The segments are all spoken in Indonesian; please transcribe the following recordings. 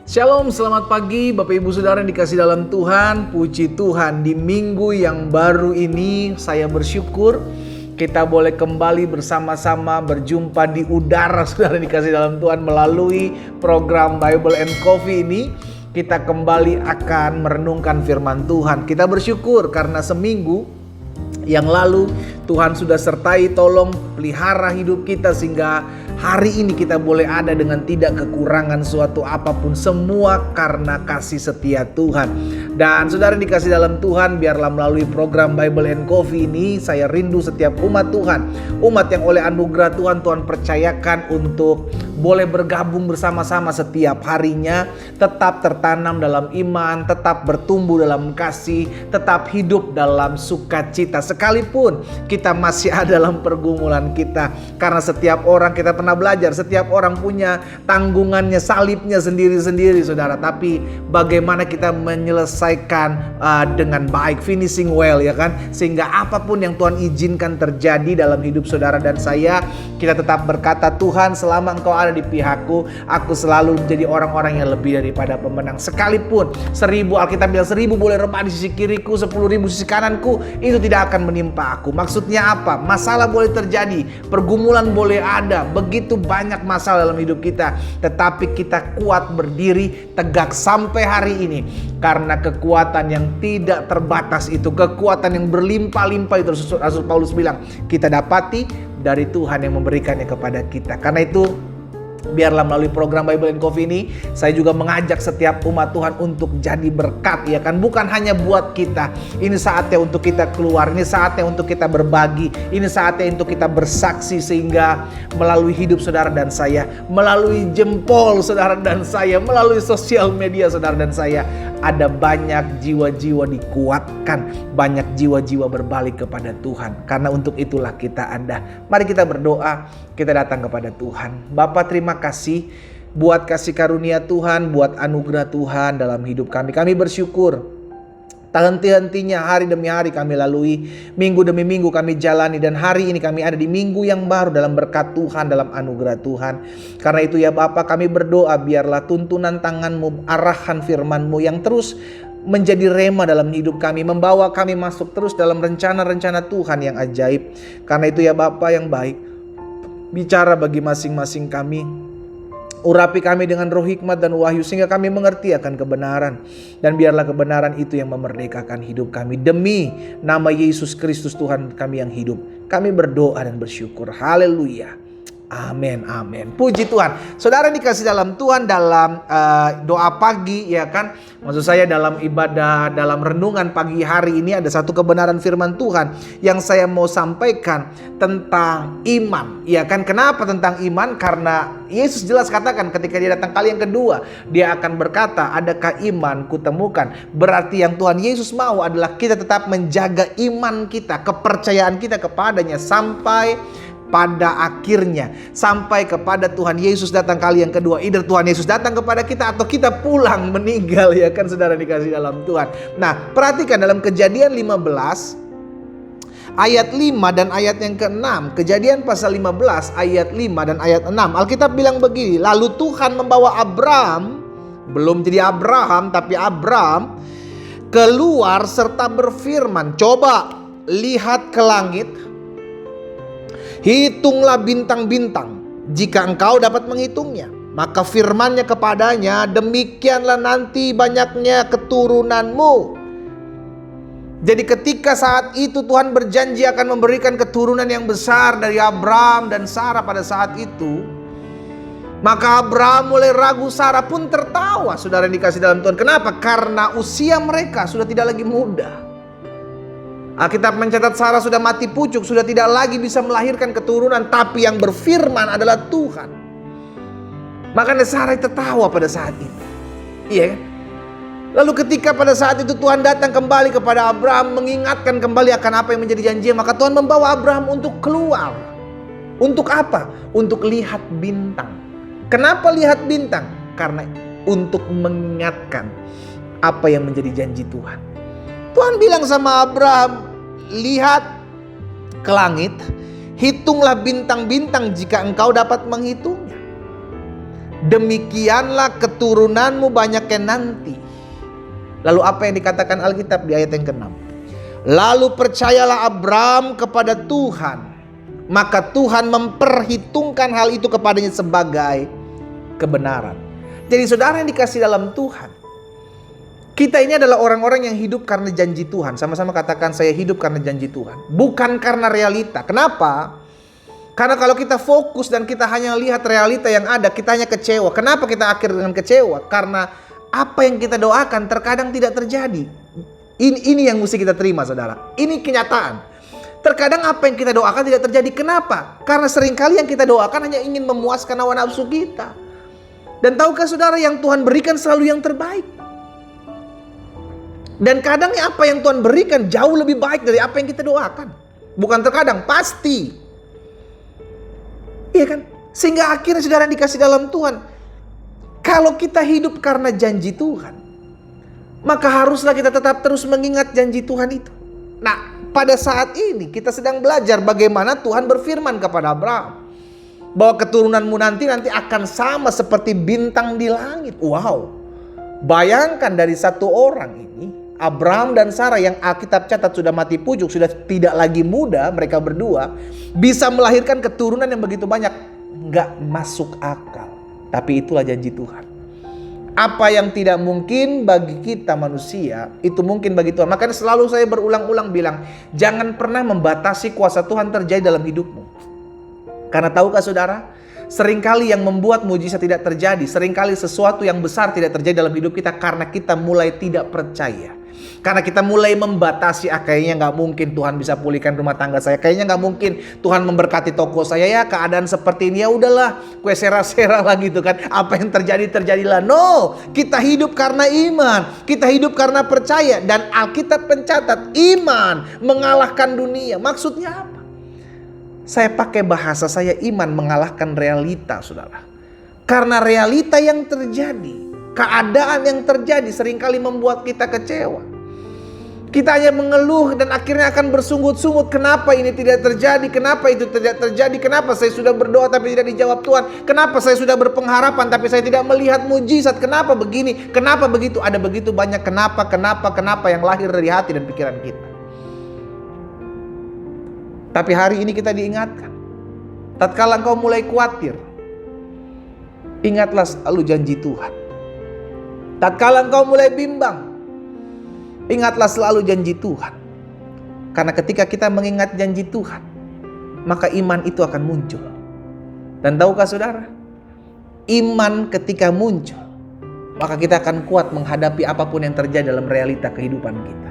Shalom, selamat pagi Bapak Ibu Saudara yang dikasih dalam Tuhan. Puji Tuhan, di minggu yang baru ini saya bersyukur kita boleh kembali bersama-sama berjumpa di udara Saudara yang dikasih dalam Tuhan melalui program Bible and Coffee ini. Kita kembali akan merenungkan firman Tuhan. Kita bersyukur karena seminggu yang lalu Tuhan sudah sertai, tolong pelihara hidup kita sehingga hari ini kita boleh ada dengan tidak kekurangan suatu apapun, semua karena kasih setia Tuhan. Dan saudara yang dikasih dalam Tuhan, biarlah melalui program Bible and Coffee ini saya rindu setiap umat Tuhan, umat yang oleh anugerah Tuhan percayakan untuk boleh bergabung bersama-sama setiap harinya, tetap tertanam dalam iman, tetap bertumbuh dalam kasih, tetap hidup dalam sukacita sekalipun kita masih ada dalam pergumulan kita. Karena setiap orang, kita pernah belajar, setiap orang punya tanggungannya, salibnya sendiri-sendiri saudara. Tapi bagaimana kita menyelesaikan dengan baik, finishing well ya kan, sehingga apapun yang Tuhan izinkan terjadi dalam hidup saudara dan saya, kita tetap berkata, Tuhan selama Engkau ada di pihakku, aku selalu menjadi orang-orang yang lebih daripada pemenang. Sekalipun 1000, Alkitab bilang 1000 boleh rebah di sisi kiriku, 10.000 di sisi kananku, itu tidak akan menimpa aku. Maksudnya apa? Masalah boleh terjadi, pergumulan boleh ada, begitu banyak masalah dalam hidup kita, tetapi kita kuat berdiri tegak sampai hari ini karena kekuatan yang tidak terbatas itu, kekuatan yang berlimpah-limpah itu Rasul Paulus bilang kita dapati dari Tuhan yang memberikannya kepada kita. Karena itu biarlah melalui program Bible and Coffee ini saya juga mengajak setiap umat Tuhan untuk jadi berkat ya kan, bukan hanya buat kita. Ini saatnya untuk kita keluar, ini saatnya untuk kita berbagi, ini saatnya untuk kita bersaksi sehingga melalui hidup saudara dan saya, melalui jempol saudara dan saya, melalui sosial media saudara dan saya, ada banyak jiwa-jiwa dikuatkan, banyak jiwa-jiwa berbalik kepada Tuhan. Karena untuk itulah kita ada. Mari kita berdoa, kita datang kepada Tuhan. Bapa, terima kasih buat kasih karunia Tuhan, buat anugerah Tuhan dalam hidup kami. Kami bersyukur tak henti-hentinya hari demi hari kami lalui, minggu demi minggu kami jalani, dan hari ini kami ada di minggu yang baru dalam berkat Tuhan, dalam anugerah Tuhan. Karena itu ya Bapa, kami berdoa biarlah tuntunan tangan-Mu, arahan firman-Mu yang terus menjadi rema dalam hidup kami, membawa kami masuk terus dalam rencana-rencana Tuhan yang ajaib. Karena itu ya Bapa yang baik, bicara bagi masing-masing kami, urapi kami dengan roh hikmat dan wahyu sehingga kami mengerti akan kebenaran. Dan biarlah kebenaran itu yang memerdekakan hidup kami. Demi nama Yesus Kristus Tuhan kami yang hidup, kami berdoa dan bersyukur. Haleluya. Amin, amin. Puji Tuhan. Saudara dikasih dalam Tuhan, dalam doa pagi ya kan, maksud saya dalam ibadah, dalam renungan pagi hari ini ada satu kebenaran firman Tuhan yang saya mau sampaikan tentang iman ya kan. Kenapa tentang iman? Karena Yesus jelas katakan ketika dia datang kali yang kedua, dia akan berkata, adakah iman kutemukan? Berarti yang Tuhan Yesus mau adalah kita tetap menjaga iman kita, kepercayaan kita kepadanya sampai pada akhirnya, sampai kepada Tuhan Yesus datang kali yang kedua. Either Tuhan Yesus datang kepada kita atau kita pulang meninggal ya kan saudara dikasih dalam Tuhan. Nah perhatikan dalam Kejadian 15 ayat 5 dan ayat yang ke-6. Kejadian pasal 15 ayat 5 dan ayat 6. Alkitab bilang begini, lalu Tuhan membawa Abram, belum jadi Abraham tapi Abram, keluar serta berfirman, coba lihat ke langit, hitunglah bintang-bintang, jika engkau dapat menghitungnya. Maka firman-Nya kepadanya, demikianlah nanti banyaknya keturunanmu. Jadi ketika saat itu Tuhan berjanji akan memberikan keturunan yang besar dari Abram dan Sarah pada saat itu, maka Abram mulai ragu, Sarah pun tertawa. Saudara yang dikasih dalam Tuhan, kenapa? Karena usia mereka sudah tidak lagi muda. Alkitab mencatat Sarah sudah mati pucuk, sudah tidak lagi bisa melahirkan keturunan, tapi yang berfirman adalah Tuhan. Makanya Sarah tertawa pada saat itu. Iya kan? Lalu ketika pada saat itu Tuhan datang kembali kepada Abraham, mengingatkan kembali akan apa yang menjadi janjinya, maka Tuhan membawa Abraham untuk keluar. Untuk apa? Untuk lihat bintang. Kenapa lihat bintang? Karena untuk mengingatkan apa yang menjadi janji Tuhan. Tuhan bilang sama Abraham, lihat ke langit, hitunglah bintang-bintang jika engkau dapat menghitungnya. Demikianlah keturunanmu banyaknya nanti. Lalu apa yang dikatakan Alkitab di ayat yang ke-6? Lalu percayalah Abraham kepada Tuhan, maka Tuhan memperhitungkan hal itu kepadanya sebagai kebenaran. Jadi saudara yang dikasih dalam Tuhan, kita ini adalah orang-orang yang hidup karena janji Tuhan. Sama-sama katakan, saya hidup karena janji Tuhan, bukan karena realita. Kenapa? Karena kalau kita fokus dan kita hanya lihat realita yang ada, kita hanya kecewa. Kenapa kita akhir dengan kecewa? Karena apa yang kita doakan terkadang tidak terjadi. Ini yang mesti kita terima, saudara. Ini kenyataan. Terkadang apa yang kita doakan tidak terjadi. Kenapa? Karena seringkali yang kita doakan hanya ingin memuaskan hawa nafsu kita. Dan tahukah saudara, yang Tuhan berikan selalu yang terbaik. Dan kadang apa yang Tuhan berikan jauh lebih baik dari apa yang kita doakan. Bukan terkadang, pasti. Iya kan? Sehingga akhirnya saudara yang dikasih dalam Tuhan, kalau kita hidup karena janji Tuhan, maka haruslah kita tetap terus mengingat janji Tuhan itu. Nah, pada saat ini kita sedang belajar bagaimana Tuhan berfirman kepada Abraham bahwa keturunanmu nanti akan sama seperti bintang di langit. Wow. Bayangkan dari satu orang ini, Abraham dan Sarah yang Alkitab catat sudah mati pujuk, sudah tidak lagi muda, mereka berdua bisa melahirkan keturunan yang begitu banyak. Nggak masuk akal. Tapi itulah janji Tuhan. Apa yang tidak mungkin bagi kita manusia, itu mungkin bagi Tuhan. Makanya selalu saya berulang-ulang bilang, jangan pernah membatasi kuasa Tuhan terjadi dalam hidupmu. Karena tahukah saudara, seringkali yang membuat mujizat tidak terjadi, seringkali sesuatu yang besar tidak terjadi dalam hidup kita karena kita mulai tidak percaya. Karena kita mulai membatasi, kayaknya nggak mungkin Tuhan bisa pulihkan rumah tangga saya. Kayaknya nggak mungkin Tuhan memberkati toko saya, ya keadaan seperti ini, ya udahlah, kue sera-sera lah gitu kan. Apa yang terjadi, terjadilah. No, kita hidup karena iman. Kita hidup karena percaya. Dan Alkitab mencatat iman mengalahkan dunia. Maksudnya apa? Saya pakai bahasa saya, iman mengalahkan realita, saudara. Karena realita yang terjadi, keadaan yang terjadi seringkali membuat kita kecewa. Kita hanya mengeluh dan akhirnya akan bersungut-sungut. Kenapa ini tidak terjadi? Kenapa itu tidak terjadi? Kenapa saya sudah berdoa tapi tidak dijawab Tuhan? Kenapa saya sudah berpengharapan tapi saya tidak melihat mujizat? Kenapa begini? Kenapa begitu? Ada begitu banyak kenapa yang lahir dari hati dan pikiran kita. Tapi hari ini kita diingatkan, tatkala engkau mulai khawatir, ingatlah selalu janji Tuhan. Tatkala engkau mulai bimbang, ingatlah selalu janji Tuhan. Karena ketika kita mengingat janji Tuhan, maka iman itu akan muncul. Dan tahukah saudara, iman ketika muncul, maka kita akan kuat menghadapi apapun yang terjadi dalam realita kehidupan kita.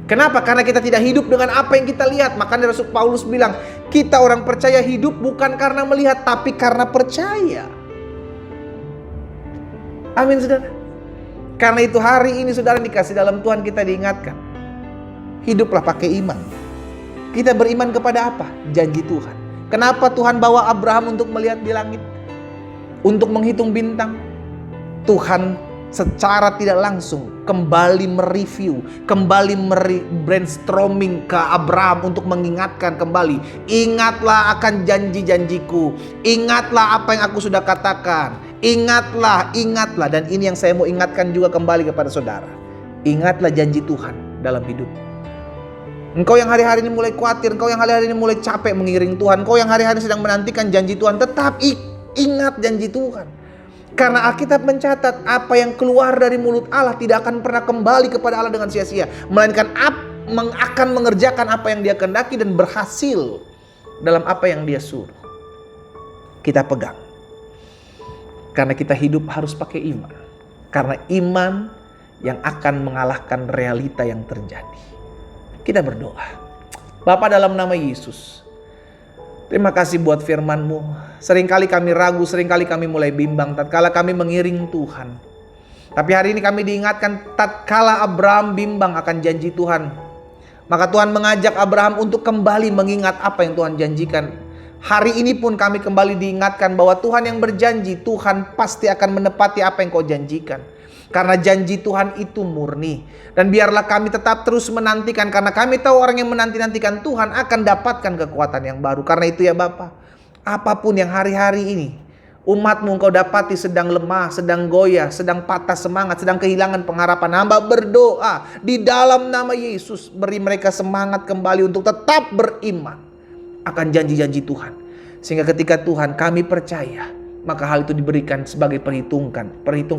Kenapa? Karena kita tidak hidup dengan apa yang kita lihat. Makanya Rasul Paulus bilang, kita orang percaya hidup bukan karena melihat, tapi karena percaya. Amin, saudara. Karena itu hari ini saudara dikasih dalam Tuhan, kita diingatkan, hiduplah pakai iman. Kita beriman kepada apa? Janji Tuhan. Kenapa Tuhan bawa Abraham untuk melihat di langit? Untuk menghitung bintang? Tuhan secara tidak langsung kembali mereview, kembali brainstorming ke Abraham untuk mengingatkan kembali. Ingatlah akan janji-janjiku. Ingatlah apa yang aku sudah katakan. Ingatlah. Dan ini yang saya mau ingatkan juga kembali kepada saudara. Ingatlah janji Tuhan dalam hidup. Engkau yang hari-hari ini mulai khawatir, engkau yang hari-hari ini mulai capek mengiring Tuhan, engkau yang hari-hari sedang menantikan janji Tuhan, tetap ingat janji Tuhan. Karena Alkitab mencatat, apa yang keluar dari mulut Allah tidak akan pernah kembali kepada Allah dengan sia-sia, melainkan akan mengerjakan apa yang Dia kehendaki dan berhasil dalam apa yang Dia suruh. Kita pegang. Karena kita hidup harus pakai iman. Karena iman yang akan mengalahkan realita yang terjadi. Kita berdoa. Bapa, dalam nama Yesus, terima kasih buat firman-Mu. Seringkali kami ragu, seringkali kami mulai bimbang tatkala kami mengiring Tuhan. Tapi hari ini kami diingatkan, tatkala Abraham bimbang akan janji Tuhan, maka Tuhan mengajak Abraham untuk kembali mengingat apa yang Tuhan janjikan. Hari ini pun kami kembali diingatkan bahwa Tuhan yang berjanji, Tuhan pasti akan menepati apa yang Kau janjikan. Karena janji Tuhan itu murni. Dan biarlah kami tetap terus menantikan, karena kami tahu orang yang menanti-nantikan Tuhan akan dapatkan kekuatan yang baru. Karena itu ya Bapa, apapun yang hari-hari ini Umatmu engkau dapati sedang lemah, sedang goyah, sedang patah semangat, sedang kehilangan pengharapan. Hamba berdoa di dalam nama Yesus, beri mereka semangat kembali untuk tetap beriman akan janji-janji Tuhan. Sehingga ketika Tuhan kami percaya, maka hal itu diberikan sebagai perhitungkan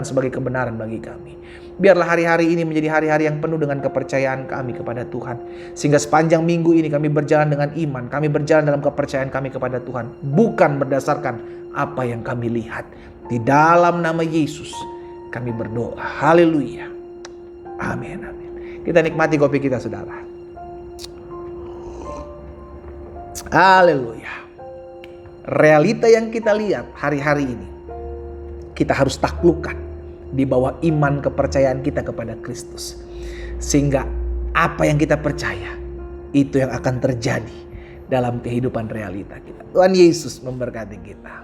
sebagai kebenaran bagi kami. Biarlah hari-hari ini menjadi hari-hari yang penuh dengan kepercayaan kami kepada Tuhan. Sehingga sepanjang minggu ini kami berjalan dengan iman, kami berjalan dalam kepercayaan kami kepada Tuhan, bukan berdasarkan apa yang kami lihat. Di dalam nama Yesus kami berdoa. Haleluya. Amin, amin. Kita nikmati kopi kita, saudara. Haleluya. Realita yang kita lihat hari-hari ini, kita harus taklukkan di bawah iman kepercayaan kita kepada Kristus. Sehingga apa yang kita percaya, itu yang akan terjadi dalam kehidupan realita kita. Tuhan Yesus memberkati kita.